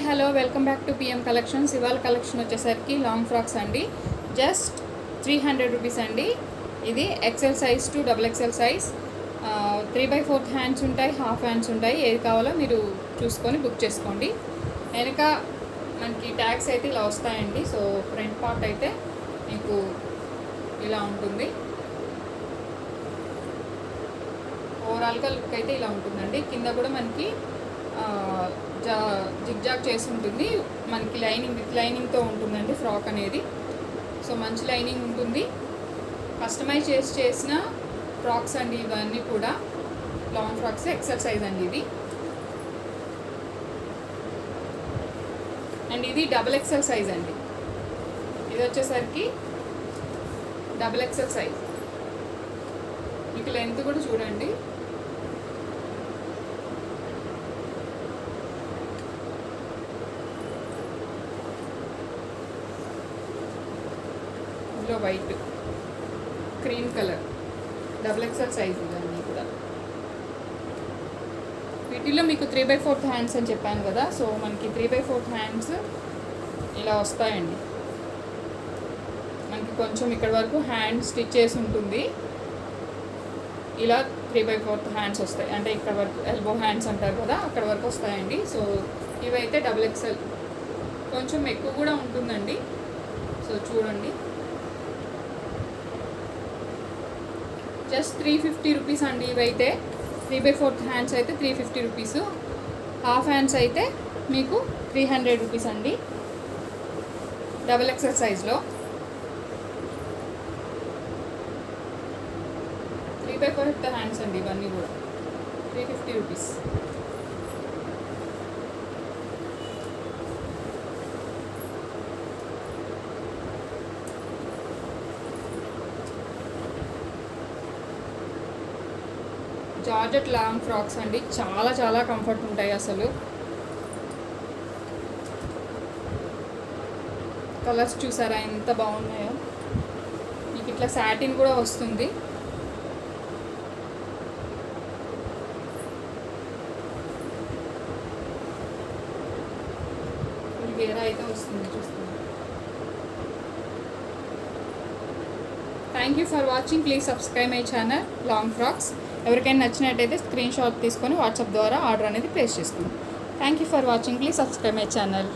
Hi hello welcome back to PM collections. ఇవాళ కలెక్షన్ వచ్చేసరికి లాంగ్ ఫ్రాక్స్ అండి. జస్ట్ 300 రూపీస్ అండి. ఇది XL size to double XL size. 3/4 hands ఉంటాయి, హాఫ్ హ్యాండ్స్ ఉంటాయి. ఏది కావాలో మీరు చూసుకొని బుక్ చేసుకోండి. వెనక మనకి ట్యాగ్స్ అయితే ఇలా వస్తాయండి. సో ఫ్రంట్ పార్ట్ అయితే మీకు ఇలా ఉంటుంది. ఓవరాల్గా లుక్ అయితే ఇలా ఉంటుందండి. కింద కూడా మనకి జిగ్జాగ్ చేసి ఉంటుంది. మనకి లైనింగ్ విత్ లైనింగ్తో ఉంటుందండి ఫ్రాక్ అనేది. సో మంచి లైనింగ్ ఉంటుంది. కస్టమైజ్ చేసిన ఫ్రాక్స్ అండి ఇవన్నీ కూడా. లాంగ్ ఫ్రాక్స్ ఎక్సెల్ సైజ్ అండి ఇది. అండ్ ఇది డబుల్ ఎక్సెల్ సైజ్ అండి. ఇది వచ్చేసరికి డబుల్ ఎక్సెల్ సైజ్. మీకు లెంత్ కూడా చూడండి. White cream colour double XL size ఇవన్నీ కూడా. వీటిలో మీకు 3/4 హ్యాండ్స్ అని చెప్పాను కదా. సో మనకి 3/4 హ్యాండ్స్ ఇలా వస్తాయండి. మనకి కొంచెం ఇక్కడ వరకు హ్యాండ్ స్టిచ్ చేసి ఉంటుంది. ఇలా 3/4 హ్యాండ్స్ వస్తాయి. అంటే ఇక్కడ వరకు ఎల్బో హ్యాండ్స్ అంటారు కదా, అక్కడ వరకు వస్తాయండి. సో ఇవైతే డబుల్ ఎక్సెల్, కొంచెం ఎక్కువ కూడా ఉంటుందండి. సో చూడండి, జస్ట్ 350 రూపీస్ అండి. ఇవైతే 3/4 హ్యాండ్స్ అయితే 350 రూపీస్, హాఫ్ హ్యాండ్స్ అయితే మీకు 300 రూపీస్ అండి. డబుల్ ఎక్సెల్ సైజ్లో 3/4 హ్యాండ్స్ అండి ఇవన్నీ కూడా 350 రూపీస్. జార్జెట్ లాంగ్ ఫ్రాక్స్ అండి. చాలా చాలా కంఫర్ట్ ఉంటాయి అసలు. కలర్స్ చూసారా ఎంత బాగున్నాయో. మీకు ఇట్లా సాటిన్ కూడా వస్తుంది. గేరా అయితే వస్తుంది, చూస్తుంది. Thank you for watching. Please subscribe my channel long frocks. ఎవరికైనా నచ్చినట్టయితే స్క్రీన్ షాట్ తీసుకొని వాట్సాప్ ద్వారా ఆర్డర్ అనేది ప్లేస్ చేసుకోండి. Thank you for watching. Please subscribe my channel.